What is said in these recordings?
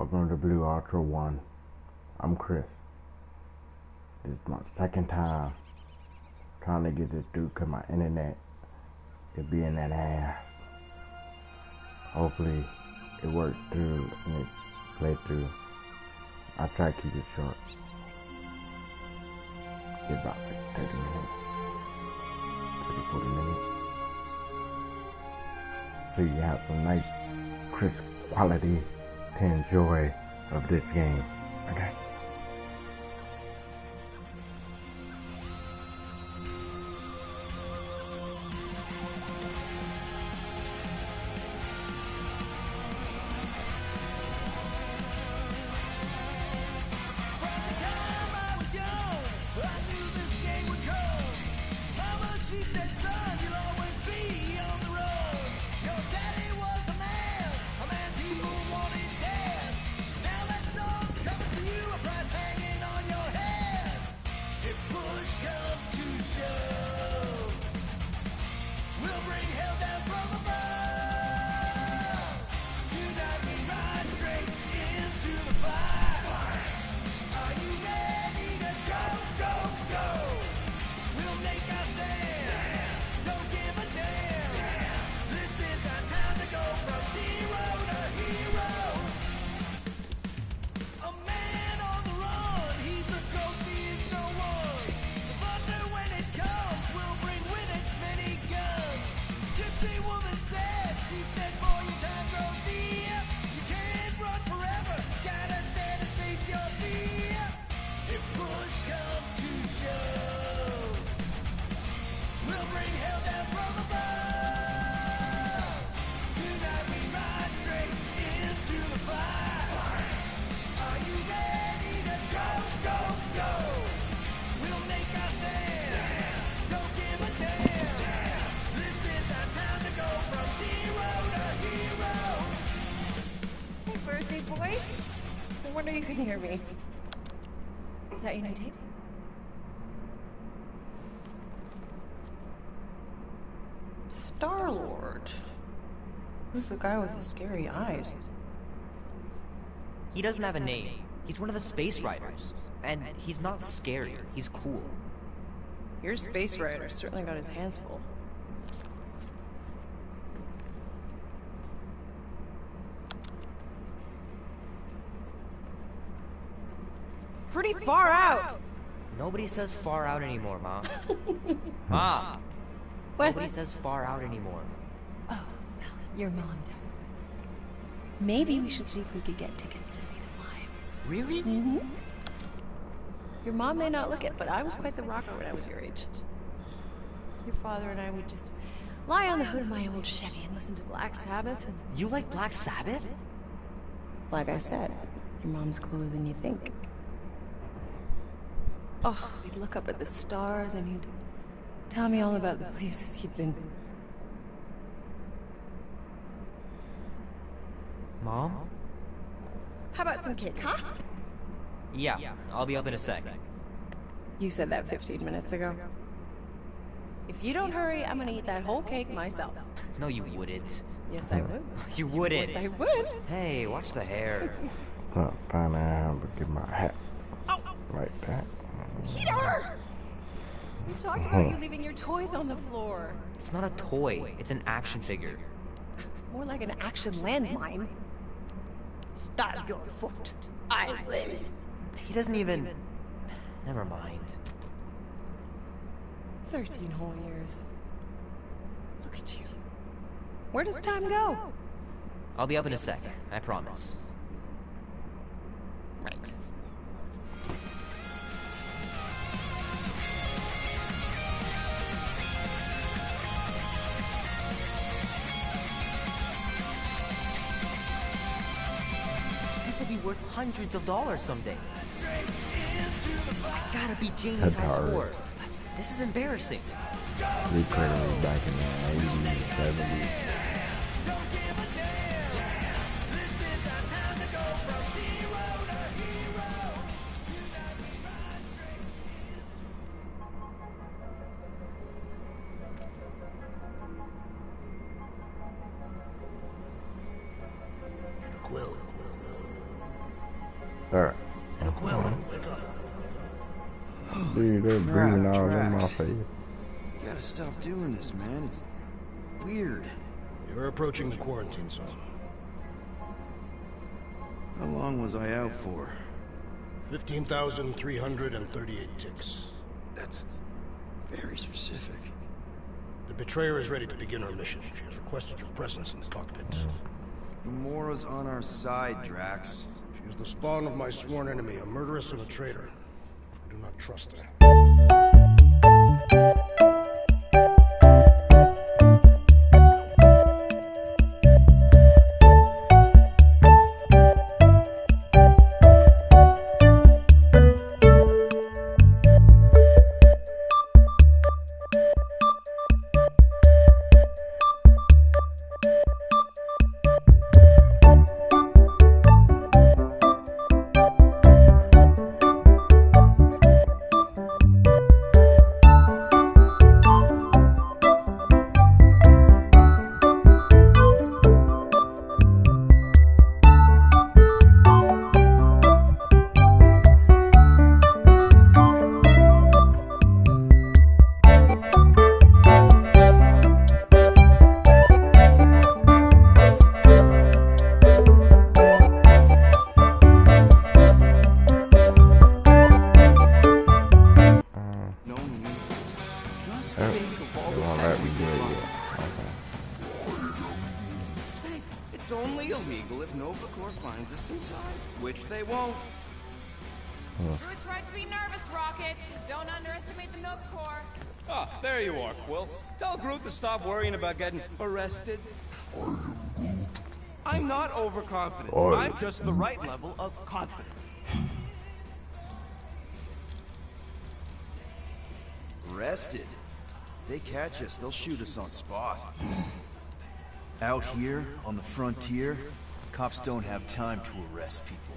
Welcome to Blue Ultra One. I'm Chris. This is my second time trying to get this through because my internet is being that ass. Hopefully it worked through and it played through. I'll try to keep it short. Get about 30 minutes. 30, 40 minutes. So you have some nice crisp quality to enjoy of this game. Okay. I wonder you can hear me. Is that your new date? Star-Lord. Who's the guy with the scary eyes? He doesn't have a name. He's one of the Space Riders. And he's not scary, he's cool. Your Space Rider certainly got his hands full. Pretty far out! Nobody says far out anymore, Mom. Mom! What? Nobody says far out anymore. Oh, your mom does. Maybe we should see if we could get tickets to see them live. Really? Mm-hmm. Your mom may not look it, but I was quite the rocker when I was your age. Your father and I would just lie on the hood of my old Chevy and listen to Black Sabbath and... You like Black Sabbath? Like I said, your mom's cooler than you think. Oh, we'd look up at the stars and he'd tell me all about the places he'd been. Mom? How about some cake, huh? Yeah, I'll be up in a sec. You said that 15 minutes ago. If you don't hurry, I'm gonna eat that whole cake myself. No, you wouldn't. Yes, I would. You wouldn't. Yes, I would. Hey, watch the hair. So, time to have to get my hat like that. Peter! We've talked about you leaving your toys on the floor. It's not a toy, it's an action figure. More like an action landmine. Stab your foot. I will. He doesn't even... Never mind. 13 whole years. Look at you. Where does time go? I'll be up in a sec, I promise. Right. This will be worth hundreds of dollars someday. I gotta beat Janie's That's high hard. score. This is embarrassing. We credit back in the 80s, 70s. Quill. Alright. Peter Quill, wake up. Dude, they're breathing all in my face. You gotta stop doing this, man. It's weird. You're approaching the quarantine zone. How long was I out for? 15,338 ticks. That's very specific. The Betrayer is ready to begin her mission. She has requested your presence in the cockpit. Gamora's on our side, Drax. She is the spawn of my sworn enemy, a murderess and a traitor. I do not trust her. It's only illegal if Nova Corps finds us inside, which they won't. Groot's right to be nervous, Rocket. Don't underestimate the Nova Corps. Ah, there you are, Quill. Tell Groot to stop worrying about getting arrested. I'm not overconfident. I'm just the right level of confident. Arrested? They catch us, they'll shoot us on spot. Out here, on the frontier, cops don't have time to arrest people.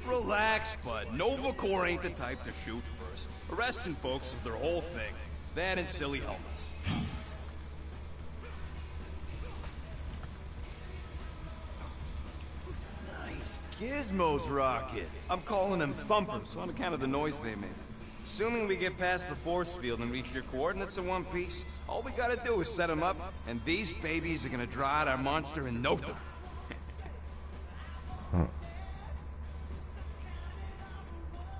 Relax, bud. Nova Corps ain't the type to shoot first. Arresting folks is their whole thing. That and silly helmets. Nice gizmos, Rocket. I'm calling them thumpers on account of the noise they make. Assuming we get past the force field and reach your coordinates in one piece, all we gotta do is set them up, and these babies are gonna draw out our monster in no time.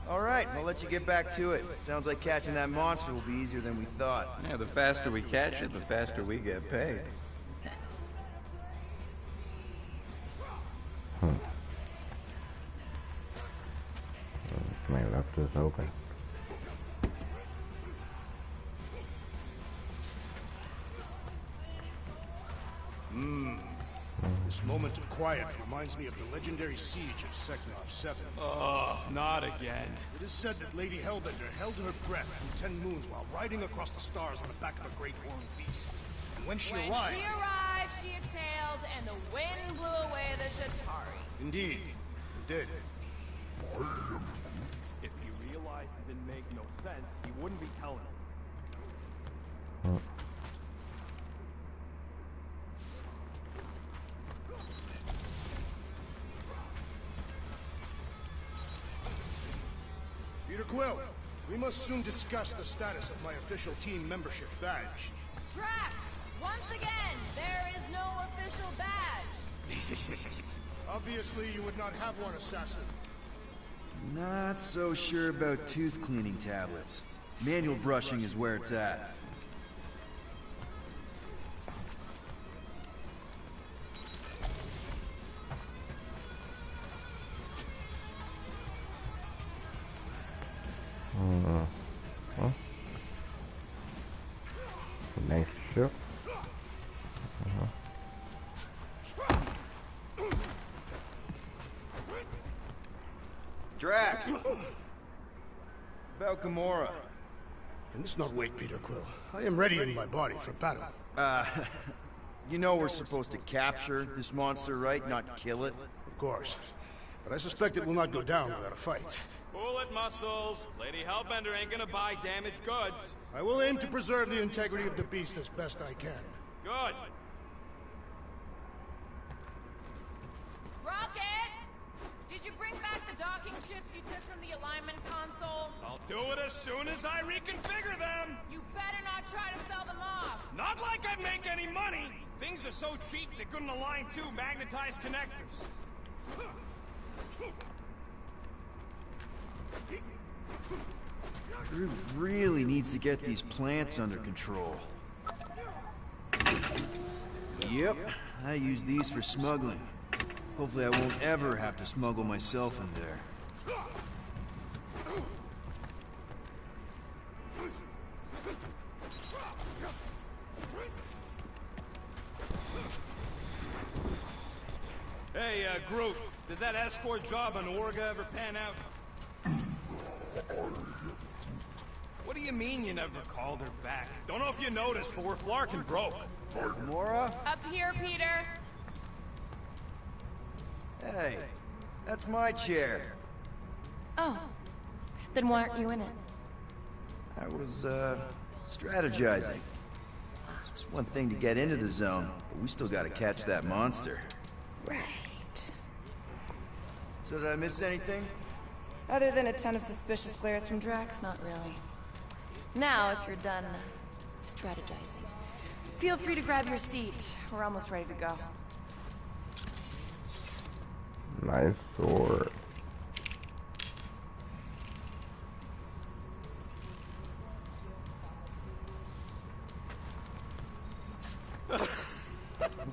Alright, I'll let you get back to it. Sounds like catching that monster will be easier than we thought. Yeah, the faster we catch it, the faster we get paid. Man, left this open. This moment of quiet reminds me of the legendary siege of Seknov 7. Oh, not again. It is said that Lady Hellbender held her breath through 10 moons while riding across the stars on the back of a great horned beast. And when she arrived, she exhaled, and the wind blew away the Shatari. Indeed, it did. If he realized it didn't make no sense, he wouldn't be telling it. Peter Quill, we must soon discuss the status of my official team membership badge. Drax, once again, there is no official badge. Obviously, you would not have one, Assassin. Not so sure about tooth cleaning tablets. Manual brushing is where it's at. Nice ship. Drax! About Gamora. Can this not wait, Peter Quill? I am ready in my body for battle. You know we're supposed to capture this monster, right? Not kill it? Of course. But I suspect it will not go down without a fight. Cool it, Muscles. Lady Hellbender ain't gonna buy damaged goods. I will aim to preserve the integrity of the beast as best I can. Good. Rocket! docking chips you took from the alignment console? I'll do it as soon as I reconfigure them! You better not try to sell them off! Not like I'd make any money! Things are so cheap they couldn't align two magnetized connectors. Groot really needs to get these plants under control. Yep, I use these for smuggling. Hopefully I won't ever have to smuggle myself in there. Hey, Groot, did that escort job on Orga ever pan out? What do you mean you never called her back? Don't know if you noticed, but we're flarkin' broke. Gamora? Up here, Peter! Hey, that's my chair. Oh. Then why aren't you in it? I was, strategizing. It's one thing to get into the zone, but we still gotta catch that monster. Right. So did I miss anything? Other than a ton of suspicious glares from Drax, not really. Now, if you're done strategizing, feel free to grab your seat. We're almost ready to go. Nice sword.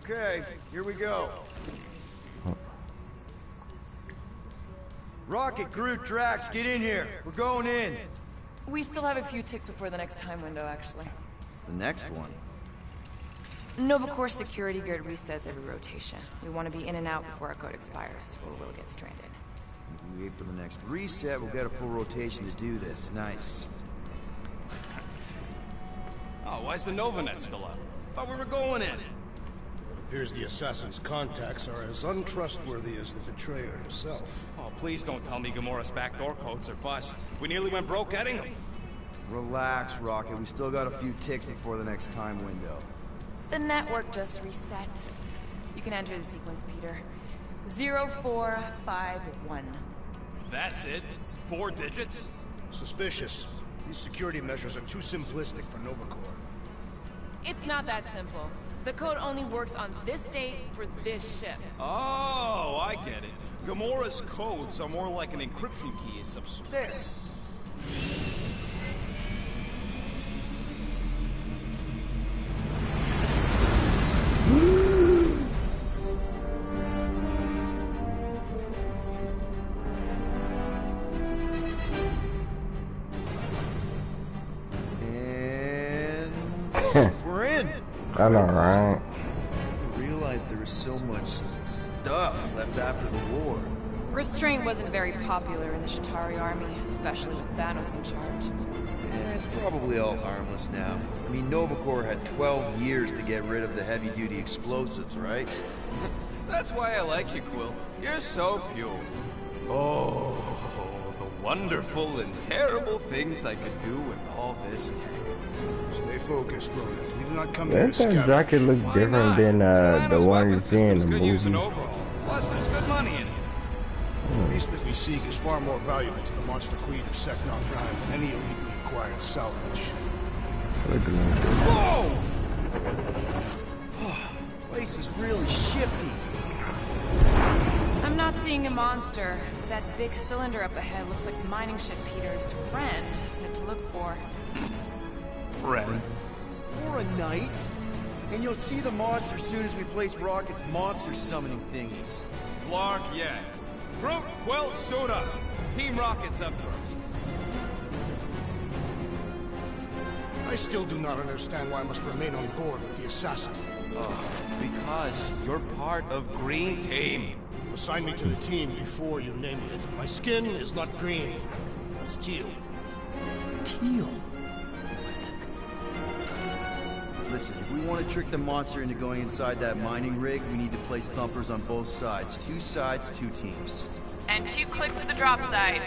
Okay, here we go. Rocket, Groot, Drax, get in here. We're going in. We still have a few ticks before the next time window, actually. The next one. Nova Corps security grid resets every rotation. We want to be in and out before our code expires, or we'll get stranded. If we wait for the next reset, we'll get a full rotation to do this. Nice. Oh, why's the Novanet still up? Thought we were going in. It appears the assassin's contacts are as untrustworthy as the betrayer herself. Oh, please don't tell me Gamora's backdoor codes are bust. We nearly went broke getting them. Relax, Rocket. We still got a few ticks before the next time window. The network just reset. You can enter the sequence, Peter. 0451. That's it? 4 digits? Suspicious. These security measures are too simplistic for Nova Corps. It's not that simple. The code only works on this date for this ship. Oh, I get it. Gamora's codes are more like an encryption key of some sort. There. And we're in. That's alright. I realized there was so much stuff left after the war. Restraint wasn't very popular in the Chitauri army, especially with Thanos in charge. Yeah, it's probably all harmless now. I mean, Nova Corps had 12 years to get rid of the heavy-duty explosives, right? That's why I like you, Quill. You're so pure. Oh, the wonderful and terrible things I could do with all this tech. Stay focused, Rodent. We do not come here to That scavenge. jacket looks Why different not? than the Thanos' one you weapon see in the systems could use an movie. overhaul. Plus, there's good money in it. The beast that we seek is far more valuable to the monster queen of Seknarf Rhyme than any illegally acquired salvage. Look at that. Whoa! Place is really shifty. I'm not seeing a monster. That big cylinder up ahead looks like the mining ship Peter's friend said to look for. Friend. For a night? And you'll see the monster soon as we place Rocket's monster summoning thingies. Flark, yeah. Groot, Quill, suit up. Team Rocket's up first. I still do not understand why I must remain on board with the assassin. Because you're part of Green Team. You assigned me to the team before you named it. My skin is not green. It's teal. Teal? Listen, if we want to trick the monster into going inside that mining rig, we need to place thumpers on both sides. 2 sides, 2 teams. And 2 clicks to the drop side.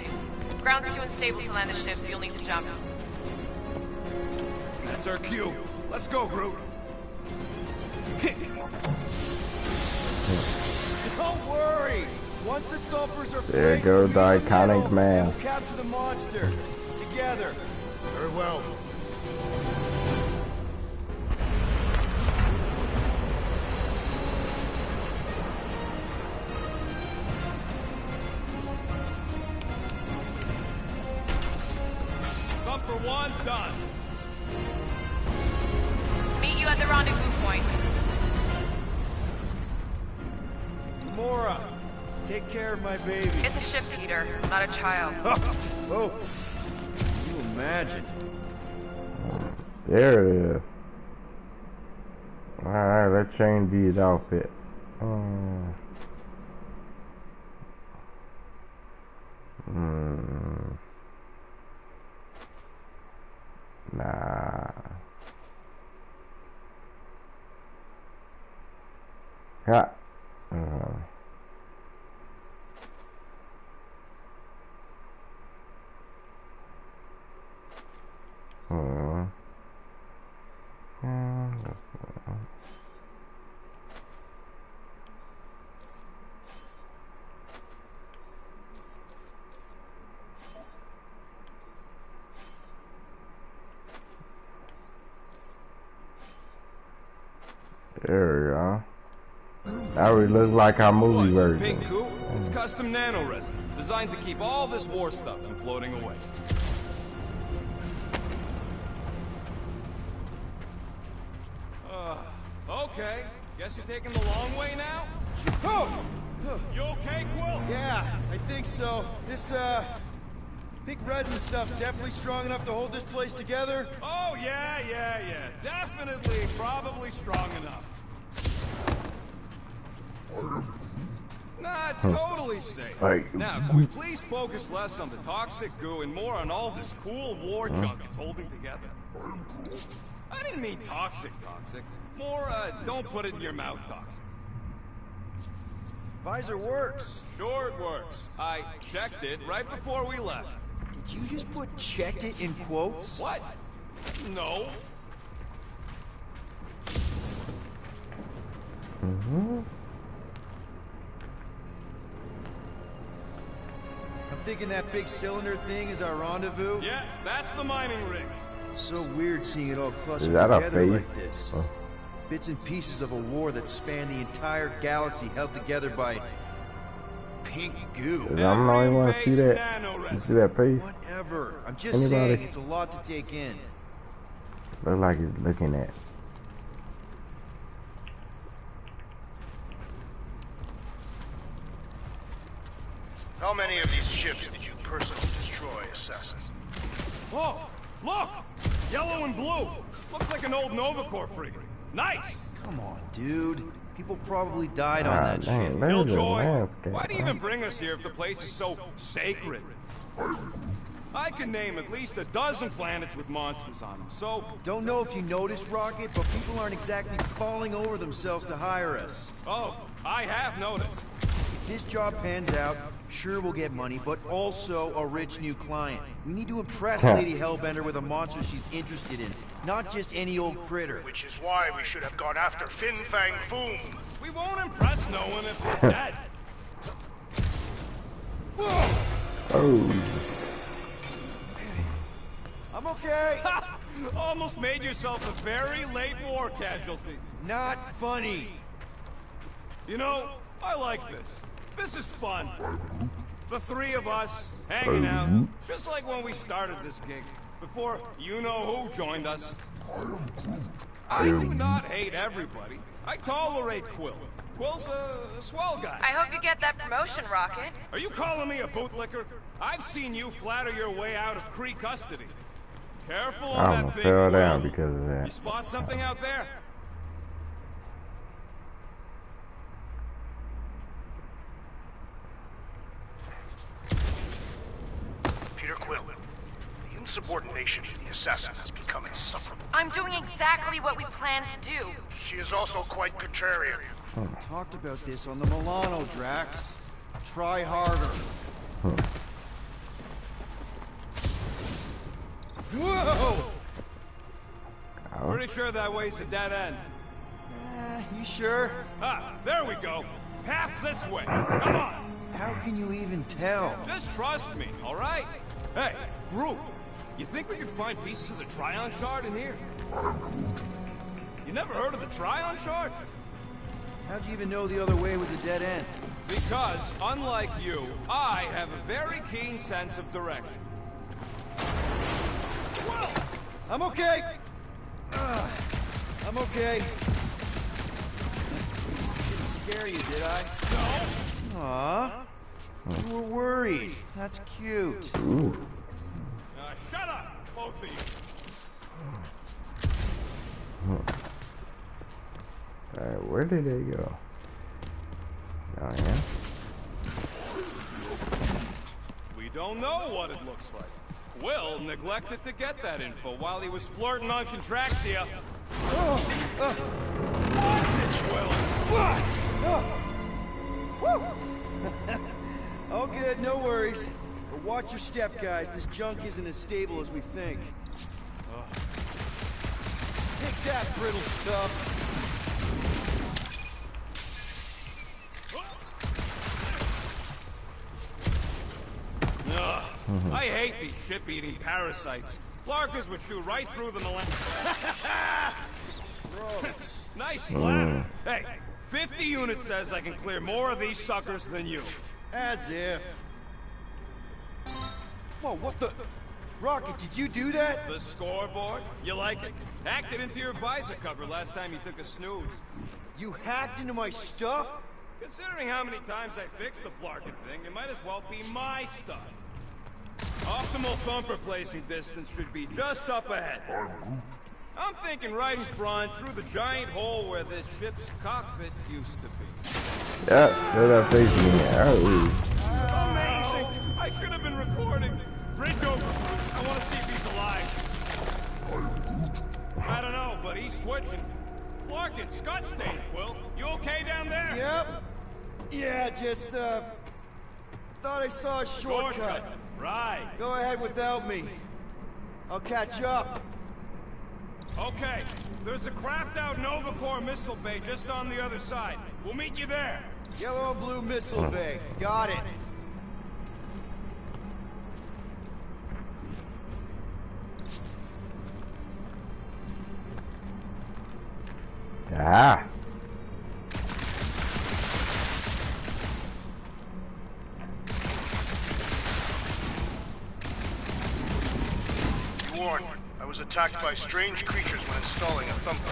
Ground's too unstable to land the ship, so you'll need to jump. That's our cue. Let's go, Groot. Don't worry! Once the thumpers are There placed, goes the we'll meet in iconic middle, man. and we'll capture the monster together. Very well. Thumper 1 done. Meet you at the rendezvous point. Mora, take care of my baby. It's a ship, Peter, not a child. Oh, can you imagine? There it is. Alright, let's change his outfit. Nah. Yeah. There we go. Now we look like our movie What, version. Pink Coup? It's custom nano resin, designed to keep all this war stuff from floating away. Okay, guess you're taking the long way now? Oh! You okay, Quill? Yeah, I think so. This, pink resin stuff's definitely strong enough to hold this place together. Oh, yeah. Definitely, probably strong enough. Nah, it's totally safe. Like- Now, can we please focus less on the toxic goo and more on all this cool war junk it's holding together? I didn't mean toxic. More, don't put it in your mouth toxic. Visor works. Sure it works. I checked it right before we left. Did you just put checked it in quotes? What? No. I'm thinking that big cylinder thing is our rendezvous. Yeah, that's the mining rig. So weird seeing it all clustered Is that a together face? like this. Bits and pieces of a war that spanned the entire galaxy held together by pink goo. I'm the only one to see that. You see that face? Whatever. I'm just Anybody? saying it's a lot to take in. Look like he's looking at. How many of these ships did you personally destroy, Assassin? Whoa, look! Yellow and blue. Looks like an old Nova Corps frigate. Nice! Come on, dude. People probably died on that dang, ship. look at the Killjoy, landscape. why do you even bring us here if the place is so sacred? I can name at least a dozen planets with monsters on them, so... Don't know if you noticed, Rocket, but people aren't exactly falling over themselves to hire us. Oh, I have noticed. If this job pans out, sure we'll get money, but also a rich new client. We need to impress Lady Hellbender with a monster she's interested in, not just any old critter. Which is why we should have gone after Fin Fang Foom. We won't impress no one if we're dead. Oh. I'm okay. Almost made yourself a very late war casualty. Not funny. You know, I like this. This is fun. The three of us, hanging out, just like when we started this gig, before you-know-who joined us. I do not hate everybody. I tolerate Quill. Quill's a swell guy. I hope you get that promotion, Rocket. Are you calling me a bootlicker? I've seen you flatter your way out of Kree custody. Careful on I'm that gonna big fell Quill. down because of that. You spot something out there? Peter Quill, the insubordination of the assassin has become insufferable. I'm doing exactly what we planned to do. She is also quite contrarian. Talked about this on the Milano, Drax. Try harder. Whoa! Pretty sure that way's a dead end. You sure? Ah, there we go. Path's this way. Come on. How can you even tell? Just trust me, all right? Hey, Groot, you think we could find pieces of the Tryon Shard in here? You never heard of the Tryon Shard? How'd you even know the other way was a dead end? Because, unlike you, I have a very keen sense of direction. Whoa! I'm okay! I'm okay. Didn't scare you, did I? No! Aw. You were worried. That's cute. Shut up, both of you. Alright, where did they go? Down here? We don't know what it looks like. Will neglected to get that info while he was flirting on Contraxia. All good, no worries. But watch your step, guys. This junk isn't as stable as we think. Take that, brittle stuff. I hate these ship-eating parasites. Flarkers would chew right through them. Gross. Nice bladder. Hey, 50 units says I can clear more of these suckers than you. As if. Whoa, what the? Rocket, did you do that? The scoreboard? You like it? Hacked it into your visor cover last time you took a snooze. You hacked into my stuff? Considering how many times I fixed the Flarkin thing, it might as well be my stuff. Optimal thumper placing distance should be just up ahead. I'm thinking right in front, through the giant hole where this ship's cockpit used to be. Yep, they're not facing me. Amazing! I should have been recording. Bridge over. I want to see if he's alive. I don't know, but he's twitching. Flarkin, Scott stayed, Quill. You okay down there? Yep. Yeah, just, thought I saw a shortcut. Right. Go ahead without me. I'll catch up. Okay. There's a craft-out Nova Corps missile bay just on the other side. We'll meet you there. Yellow and blue missile bay. Got it. Ah. Warned. I was attacked by strange creatures when installing a thumper.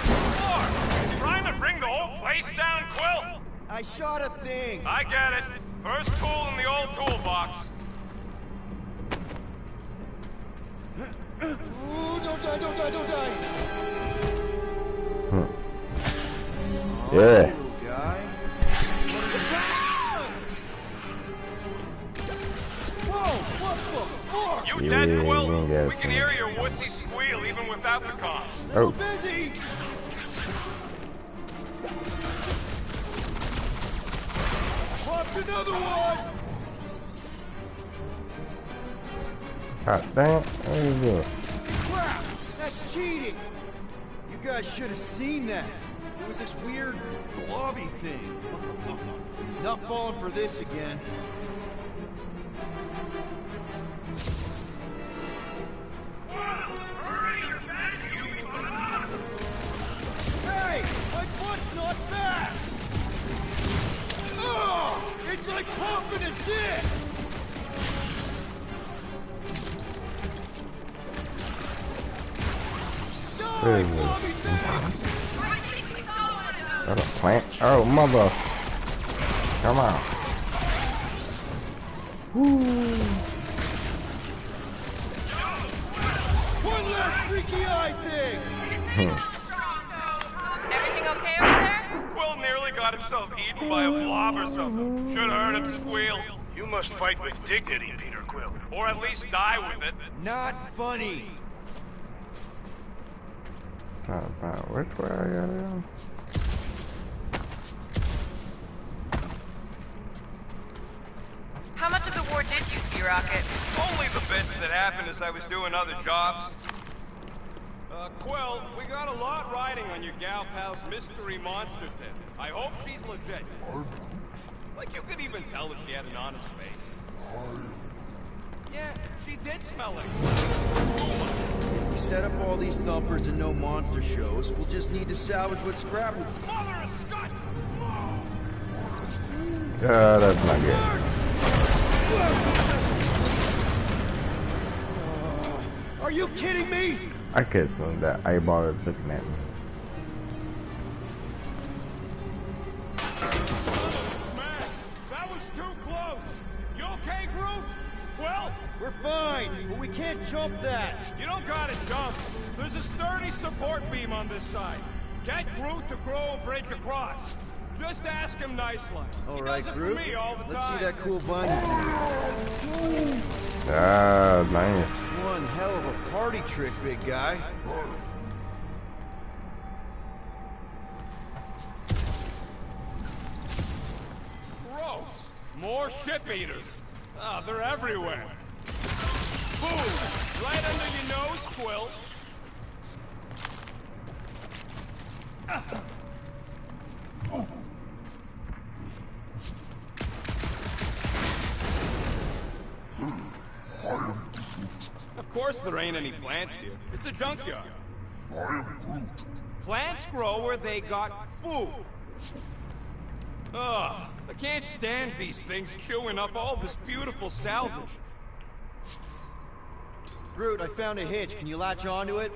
Lord, trying to bring the whole place down, Quill? I shot a thing. I get it. First tool in the old toolbox. Ooh, don't die, don't die, don't die. Yeah. Little guy. Whoa, what the fuck? You Yeah, dead, Quill? yeah, We can hear your wussy squeal even without the comms. Oh. Busy. Popped another one. God damn. What are you doing? Crap! That's cheating! You guys should have seen that. It was this weird blobby thing. Not falling for this again. Hey! My butt's not back! Oh! It's like pumping assist! Where is it? Got a plant? Oh, mother. Come on. Woo. One last freaky eye thing! Everything okay over there? Quill nearly got himself eaten by a blob or something. Should have heard him squeal. You must fight with dignity, Peter Quill. Or at least die with it. Not funny! Which way I gotta go? How much of the war did you see, Rocket? Only the bits that happened as I was doing other jobs. Quill, we got a lot riding on your gal pal's mystery monster tip. I hope she's legit. Like you could even tell if she had an honest face. Yeah, she did smell like If we set up all these thumpers and no monster shows, we'll just need to salvage what's scrapped. Mother of Scott! That's not good. Are you kidding me? I could assume that eyeball is looking at me. Man, that was too close. You okay, Groot? Well, We're fine, but we can't jump that. you don't gotta jump. There's a sturdy support beam on this side. Get Groot to grow a bridge across. Just ask him nicely. All He right, does it Groot. for me all the Let's time. see that cool vine. Ah, nice. It's one hell of a party trick, big guy. Gross. More ship eaters. Ah, they're everywhere. Boom! Right under your nose, Quill. Of course there ain't any plants here. It's a junkyard. Plants grow where they got food. Ugh, I can't stand these things chewing up all this beautiful salvage. Groot, I found a hitch. Can you latch onto it?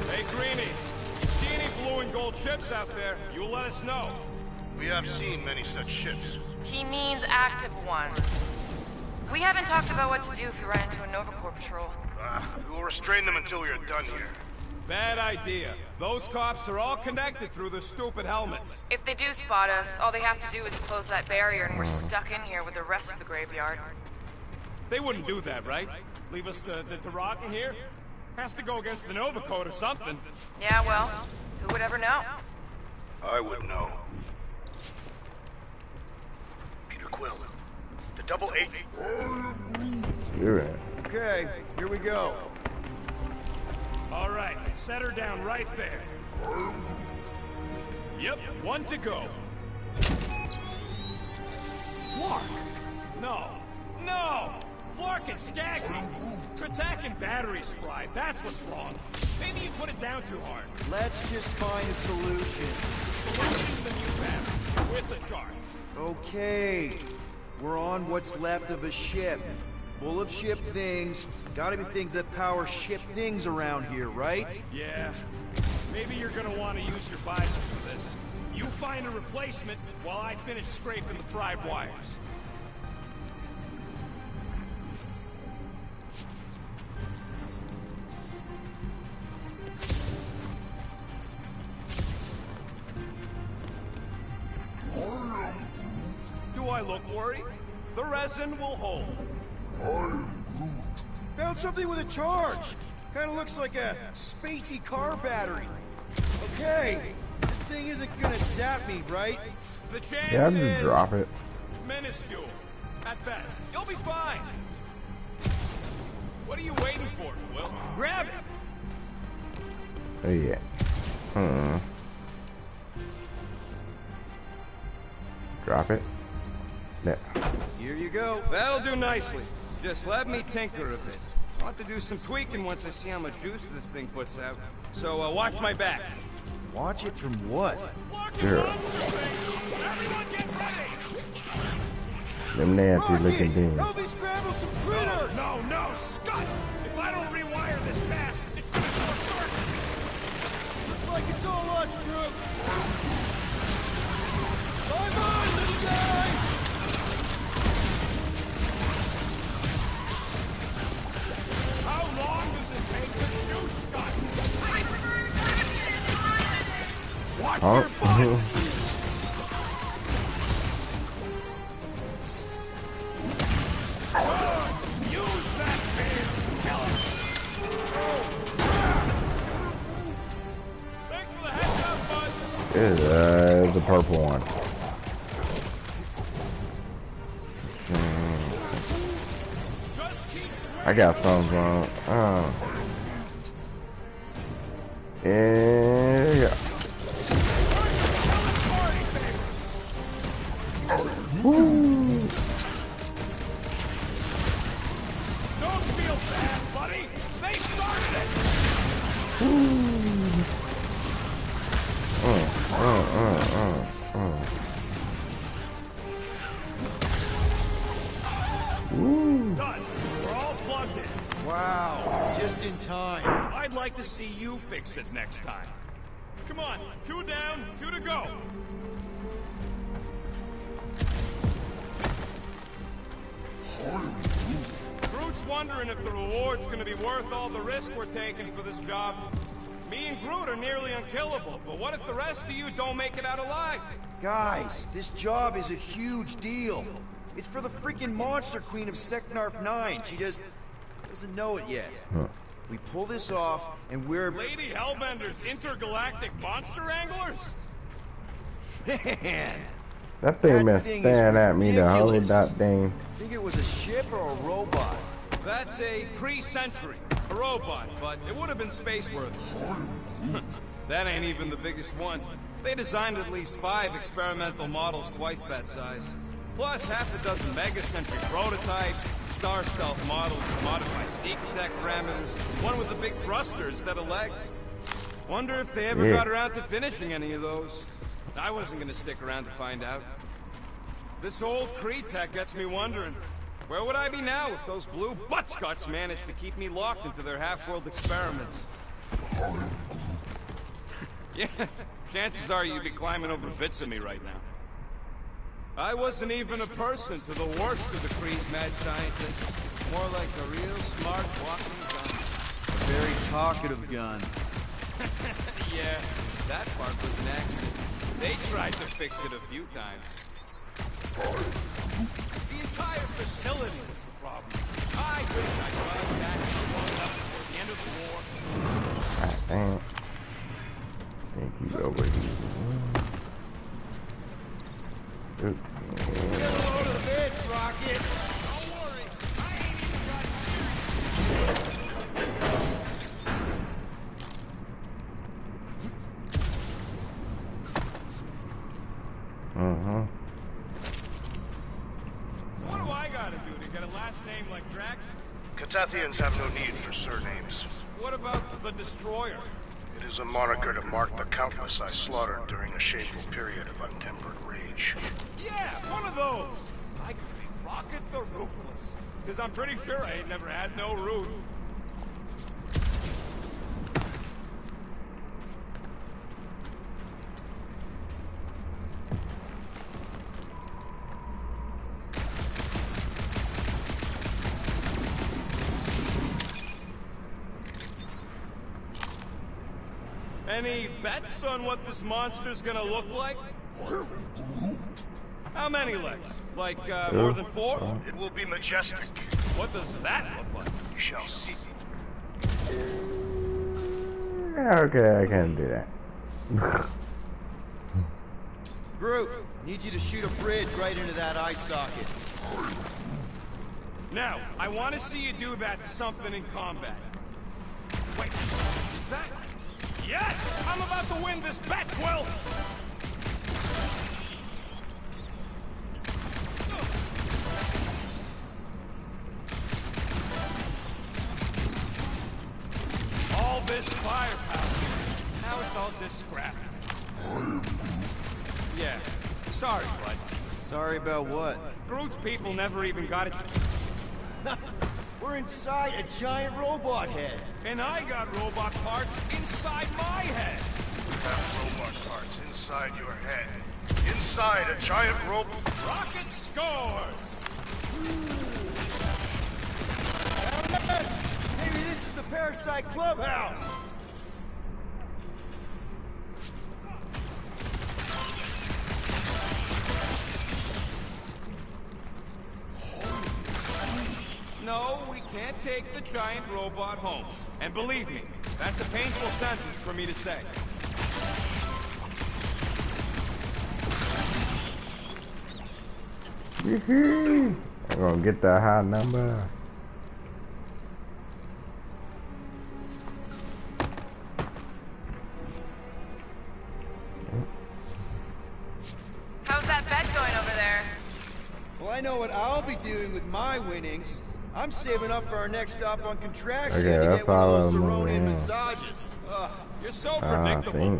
Hey, Greenies, you see any blue and gold ships out there, you let us know. We have seen many such ships. He means active ones. We haven't talked about what to do if we run into a Nova Corps patrol. We will restrain them until we are done here. Bad idea. Those cops are all connected through their stupid helmets. If they do spot us, all they have to do is close that barrier and we're stuck in here with the rest of the graveyard. They wouldn't do that, right? Leave us to rot in here? Has to go against the Nova Code or something. Yeah, well, who would ever know? I would know. Peter Quill. The double eight. You're right. Okay, here we go. All right, set her down right there. Yep, one to go. Flark! No, no! Flark and Skaggy! Kratak and batteries fried, that's what's wrong. Maybe you put it down too hard. Let's just find a solution. Solutions and new batteries, with a charge. Okay, we're on what's left of a ship. Full of ship things. Gotta be things that power ship things around here, right? Yeah, maybe you're gonna want to use your visor for this. You find a replacement while I finish scraping the fried wires. Do I look worried? The resin will hold. Found something with a charge. Kinda looks like a spacey car battery. Okay, this thing isn't gonna zap me, right? The chance Yeah, I'd is just drop it. minuscule. At best. You'll be fine. What are you waiting for, Will? Grab it! Oh, yeah. Drop it. There. Here you go. That'll do nicely. Just let me tinker a bit. I'll have to do some tweaking once I see how much juice this thing puts out. So, watch my back. Watch it from what? Sure. Everyone get ready! Them nasty looking things. Help me scramble some critters! No, Scott! If I don't rewire this fast, it's gonna short circuit! Looks like it's all us, Groot. Bye-bye, little guy! How long does it take to shoot, Scott? Watch Oh. your butts! Use that beam! Kill him! Thanks for the heads up, bud! Is the purple one. Just keep swinging. I got thumbs on. Yeah. Don't feel bad, buddy. They started it. Done. We're all plugged in. Wow, just in time. I'd like to see you fix it next time. Come on, 2 down, 2 to go. Groot's wondering if the reward's gonna be worth all the risk we're taking for this job. Me and Groot are nearly unkillable, but what if the rest of you don't make it out alive? Guys, this job is a huge deal. It's for the freaking Monster Queen of Seknarf 9. She just doesn't know it yet. We pull this off, and we're... Lady Hellbender's intergalactic monster anglers? Man! That thing been staring at me the whole thing. Think it was a ship or a robot? That's a Kree Sentry, a robot, but it would have been space-worthy. That ain't even the biggest one. They designed at least 5 experimental models twice that size. Plus half a dozen Mega Sentry prototypes, Star Stealth models with modified sneak attack parameters, one with a big thruster instead of legs. Wonder if they ever got around to finishing any of those. I wasn't gonna stick around to find out. This old Kree tech gets me wondering, where would I be now if those blue buttscots managed to keep me locked into their half-world experiments? Yeah, chances are you'd be climbing over bits of me right now. I wasn't even a person to the worst of the Kree's mad scientists. More like a real smart walking gun. A very talkative gun. Yeah, that part was an accident. They tried to fix it a few times. The entire facility was the problem. I wish I got it back long enough before the end of the war. God damn. Thank you over here. Oop. Get a load of this, Rocket! Don't worry, I ain't even got So what do I gotta do to get a last name like Drax? Catathians have no need for surnames. What about the Destroyer? It is a moniker to mark the countless I slaughtered during a shameful period of untempered rage. Yeah, one of those! I could be Rocket the Ruthless. Because I'm pretty sure I ain't never had no root. Any bets on what this monster's gonna look like? How many legs? Like, more than 4? It will be majestic. What does that look like? You shall see. Okay, I can do that. Groot, need you to shoot a bridge right into that eye socket. Now, I want to see you do that to something in combat. Wait, is that... Yes! I'm about to win this bet, Quill! All this firepower. Now it's all this scrap. Yeah. Sorry, bud. Sorry about what? Groot's people never even got it. We're inside a giant robot head. And I got robot parts inside my head. You have robot parts inside your head. Inside a giant robot. Rocket scores! Maybe this is the Parasite Clubhouse. No, we can't take the giant robot home. And believe me, that's a painful sentence for me to say. I'm gonna get that high number. How's that bet going over there? I know what I'll be doing with my winnings. I'm saving up for our next stop on Contraction Okay, to that's get one all of those I'm Zeronian doing. massages. You're so predictable.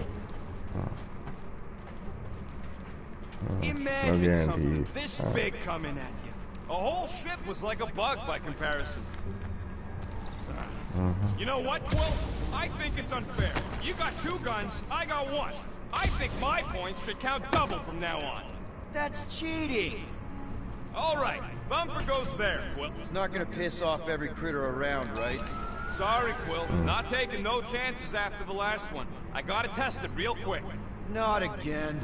Imagine No something guarantees. this big coming at you. A whole ship was like a bug by comparison. You know what, Quill? I think it's unfair. You got 2 guns, I got 1. I think my points should count double from now on. That's cheating! Alright, Thumper goes there, Quill. It's not gonna piss off every critter around, right? Sorry, Quill. Not taking no chances after the last one. I gotta test it real quick. Not again.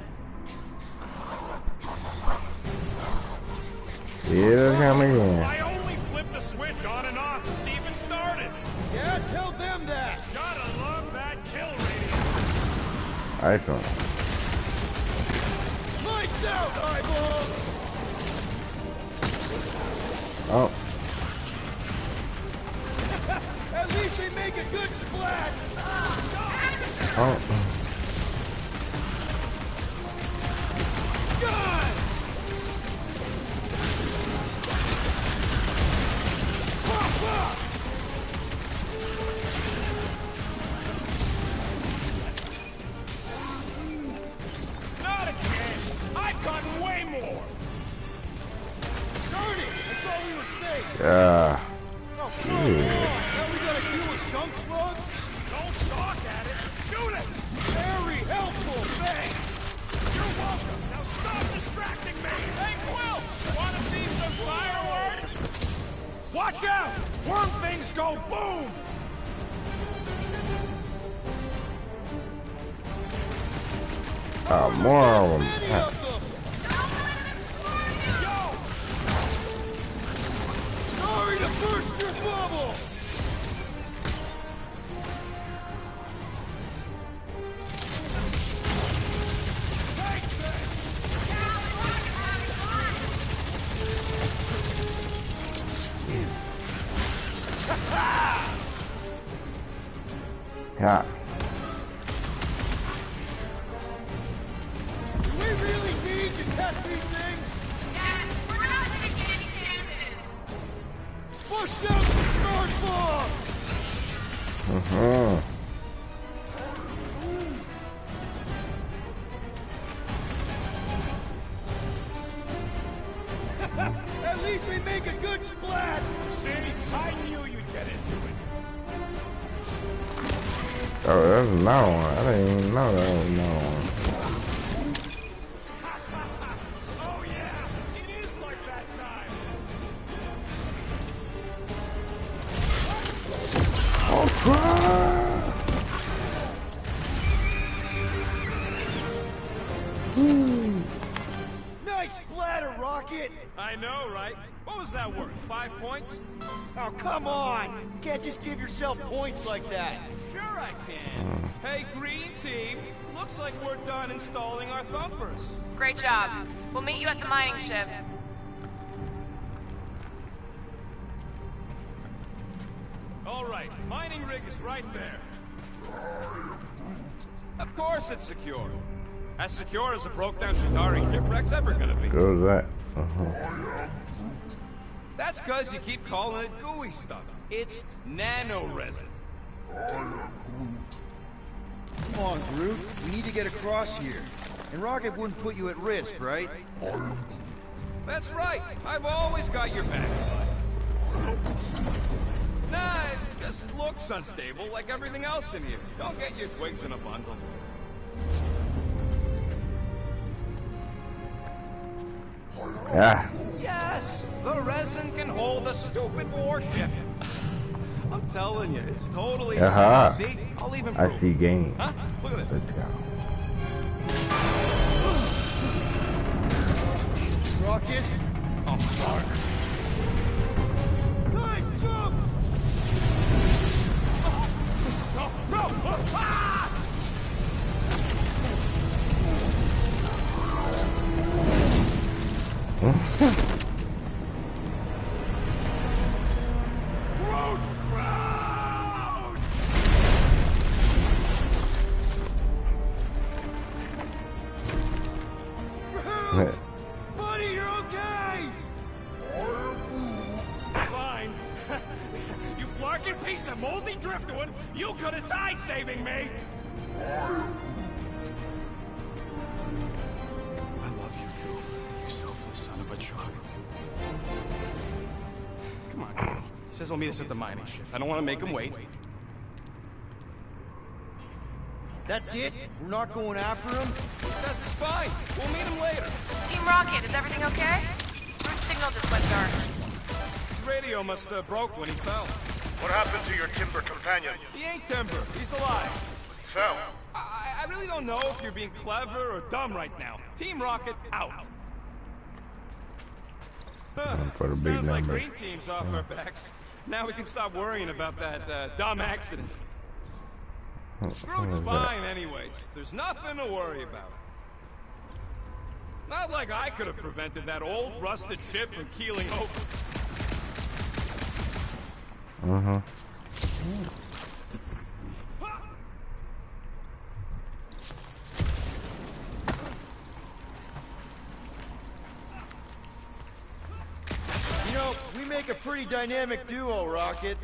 Here they come again. I only flipped the switch on and off to see if it started. Yeah, tell them that! Gotta love that kill radius. Excellent. Lights out, eyeballs! Oh. At least they make a good splat! Oh. God! Not a chance. I've gotten way more. Darn it! I thought we were safe! Yeah. Oh, come on! Now we gotta deal with junk slugs? Don't talk at it. Shoot it. Very helpful, thanks! You're welcome. Now stop distracting me. Hey, Quill. Want to see some fireworks? Watch out. Worm things go boom. More of them. Many of them! Yo. Sorry to burst your bubble! Take this. Yeah. Do we really need to test these things? Yes, we're not taking any chances. Push down the smart bombs! Uh-huh. At least they make a good splat! See, I knew you'd get into it. Oh, that's another one. I didn't even know that was another one. Oh yeah, it is like that time. Nice splatter, Rocket! I know, right? What was that worth? 5 points? Oh, come on! You can't just give yourself points like that! Sure I can. Hey, green team. Looks like we're done installing our thumpers. Great job. We'll meet you at the mining ship. All right, mining rig is right there. Of course it's secure. As secure as a broke-down Shatari shipwreck's ever gonna be. Goes that. Uh-huh. That's cause you keep calling it gooey stuff. It's nano-resin. Come on, Groot. We need to get across here. And Rocket wouldn't put you at risk, right? That's right. I've always got your back. Nah, it just looks unstable like everything else in here. Don't get your twigs in a bundle. Yeah. Yes, the resin can hold a stupid warship. I'm telling you, it's totally Uh-huh. safe. See? I'll even prove I see game. Huh? Look at this. Let's go. Rocket? Oh, fuck. Guys, jump! No! Ah! Groot! Groot! Groot! Buddy, you're okay! working piece of moldy driftwood, you could have died saving me! I love you too, you selfless son of a truck. Come on, Carl. He says he'll meet us at the mining ship. I don't want to make him wait. That's it? We're not going after him? He says it's fine. We'll meet him later. Team Rocket, is everything okay? Root signal just went dark. His radio must have broke when he fell. What happened to your timber companion? He ain't Timber. He's alive. Fell. I really don't know if you're being clever or dumb right now. Team Rocket out. For the big Sounds like number. Green Team's off our backs. Now we can stop worrying about that dumb accident. Groot's fine anyways. There's nothing to worry about. Not like I could have prevented that old rusted ship from keeling over. You know, we make a pretty dynamic duo, Rocket.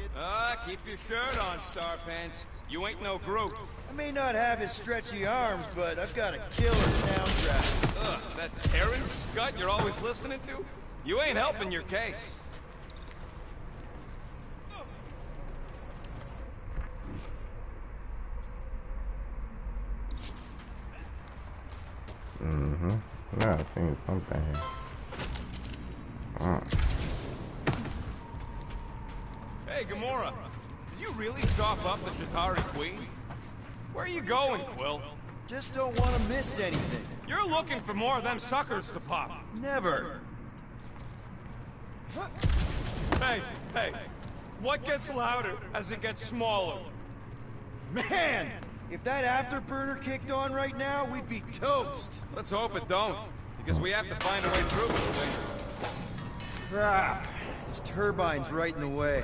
Keep your shirt on, Starpants. You ain't no Groot. I may not have his stretchy arms, but I've got a killer soundtrack. Ugh, that Terran scut you're always listening to? You ain't helping your case. No, I think something here. Hey, Gamora. Did you really cough up the Shatari Queen? Where are you going, Quill? Just don't want to miss anything. You're looking for more of them suckers to pop. Never. Hey, what gets louder as it gets smaller? Man! If that afterburner kicked on right now, we'd be toast. Let's hope it don't, because we have to find a way through this thing. Crap. This turbine's right in the way.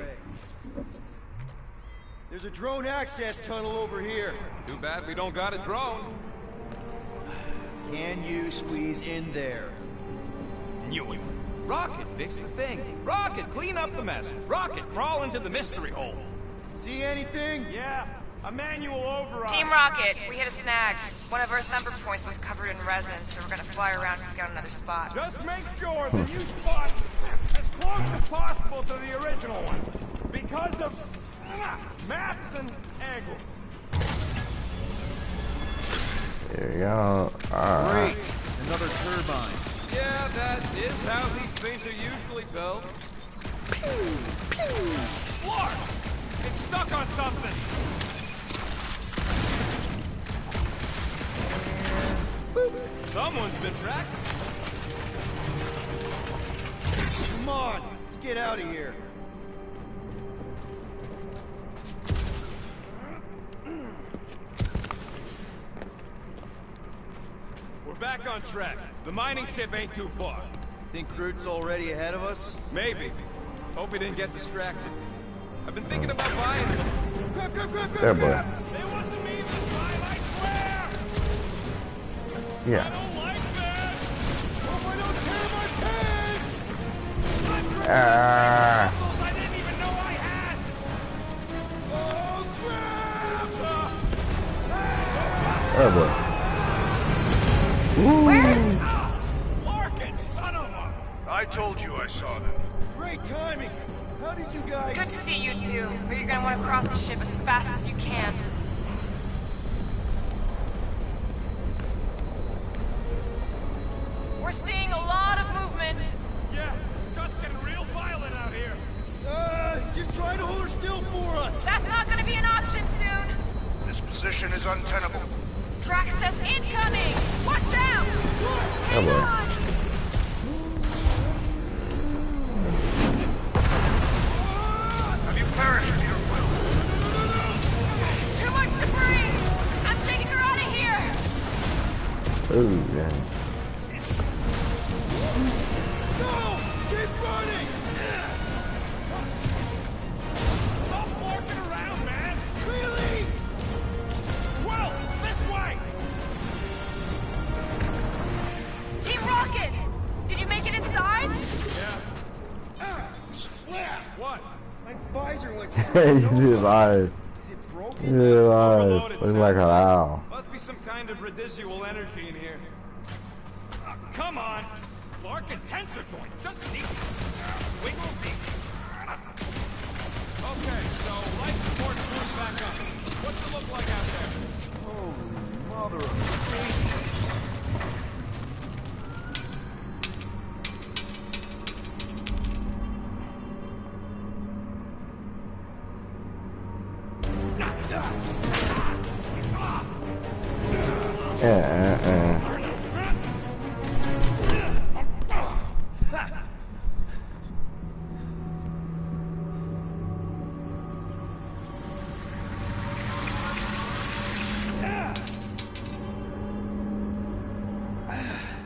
There's a drone access tunnel over here. Too bad we don't got a drone. Can you squeeze in there? Knew it. Rocket, fix the thing. Rocket, clean up the mess. Rocket, crawl into the mystery hole. See anything? Yeah, a manual override. Team Rocket, we hit a snag. One of our thumper points was covered in resin, so we're gonna fly around to scout another spot. Just make sure that you spot as close as possible to the original one. Because of maths and angles. There you go. Great! Another turbine. Yeah, that is how these things are usually built. Clark! It's stuck on something! Someone's been practicing. Come on, let's get out of here. We're back on track. The mining ship ain't too far. Think Groot's already ahead of us? Maybe. Hope he didn't get distracted. I've been thinking about buying this. Grab, There, boy. It wasn't me this time, I swear! I Yeah. don't like this! Hope I don't tear my pants! Muscles I didn't even know I had! Oh, crap! Oh boy. Where's... Larkin, son of a... I told you I saw them. Great timing! How did you guys... Good to see you two, but you're gonna want to cross the ship as fast as you can. We're seeing a lot of movement. Yeah, Scott's getting real violent out here. Just try to hold her still for us! That's not gonna be an option soon. This position is untenable. Drax says incoming! Watch out! Hang boy. on! Have you perished, Peter Quill? Too much debris! I'm taking her out of here! Ooh, yeah. No! Keep running! Stop lurking around, man! Really? Well, this way! Team Rocket! Did you make it inside? What? I My visor like His eyes. Is it broken? His eyes. Overloaded, Looks like an owl. Must be some kind of residual energy in here. Come on! Clark and tensor joint, just sneak. Wiggle deep. Okay, so life support comes back up. What's it look like out there? Holy mother of Satan.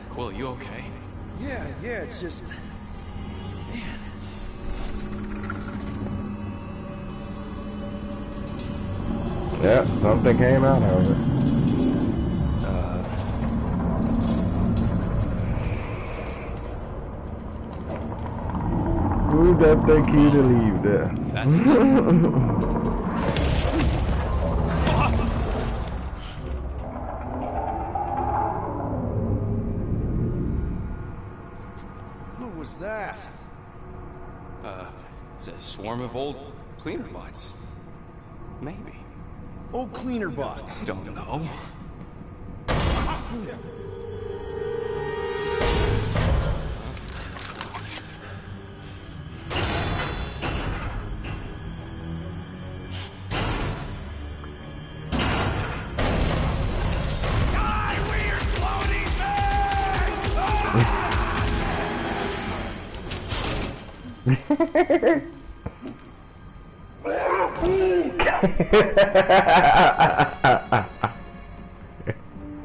Quill, you okay? Yeah, it's just... Man. Yeah, something came out of it. Who does the key to leave there? That's concerning. What was that? It's a swarm of old cleaner bots. Maybe. Old cleaner bots. I don't know.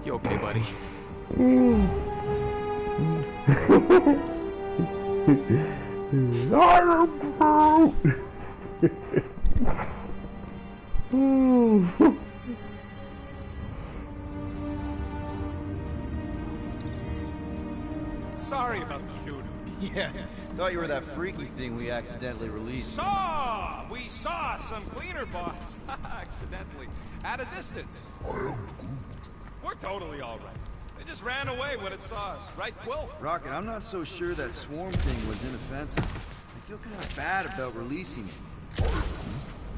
You okay, buddy? Sorry about the shooting. Yeah, thought you were that freaky thing we accidentally released. We saw some cleaner bots. Accidentally. At a distance. We're totally alright. They just ran away when it saw us. Right, Quill? Rocket, I'm not so sure that swarm thing was inoffensive. I feel kind of bad about releasing it.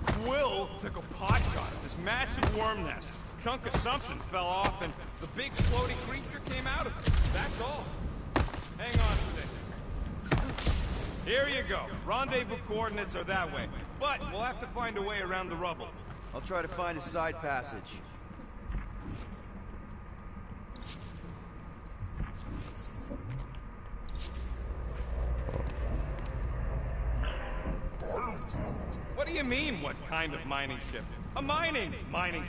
Quill took a pot shot at this massive worm nest. Chunk of something fell off and the big floating creature came out of it. That's all. Hang on a second. Here you go. Rendezvous coordinates are that way. But we'll have to find a way around the rubble. I'll try to find a side passage. What do you mean, what kind of mining ship? A mining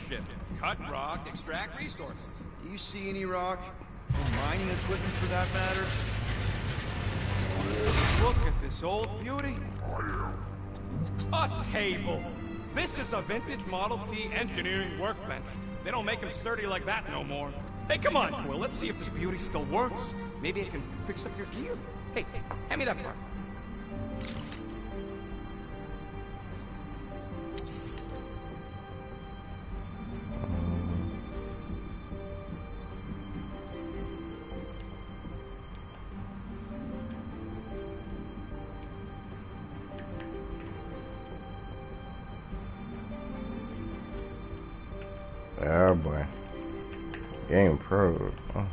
ship. Cut rock, extract resources. Do you see any rock? Or mining equipment for that matter? Look at this old beauty. A table. This is a vintage Model T engineering workbench. They don't make them sturdy like that no more. Hey, come on, Quill. Let's see if this beauty still works. Maybe I can fix up your gear. Hey, hand me that part. Oh boy. Game Pro. Oh.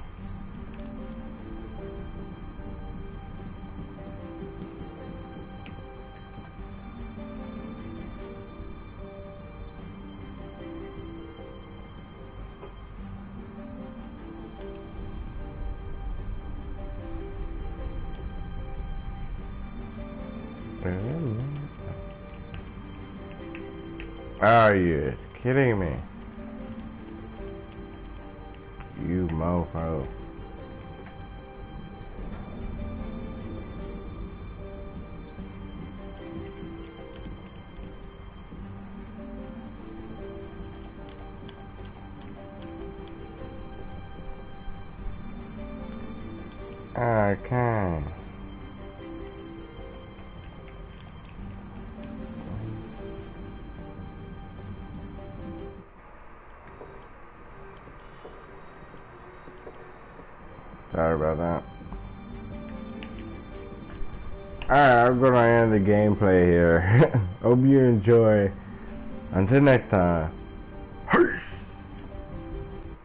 Are you kidding me? You mofo. Okay. Sorry about that. Alright, I'm gonna end the gameplay here. Hope you enjoy. Until next time.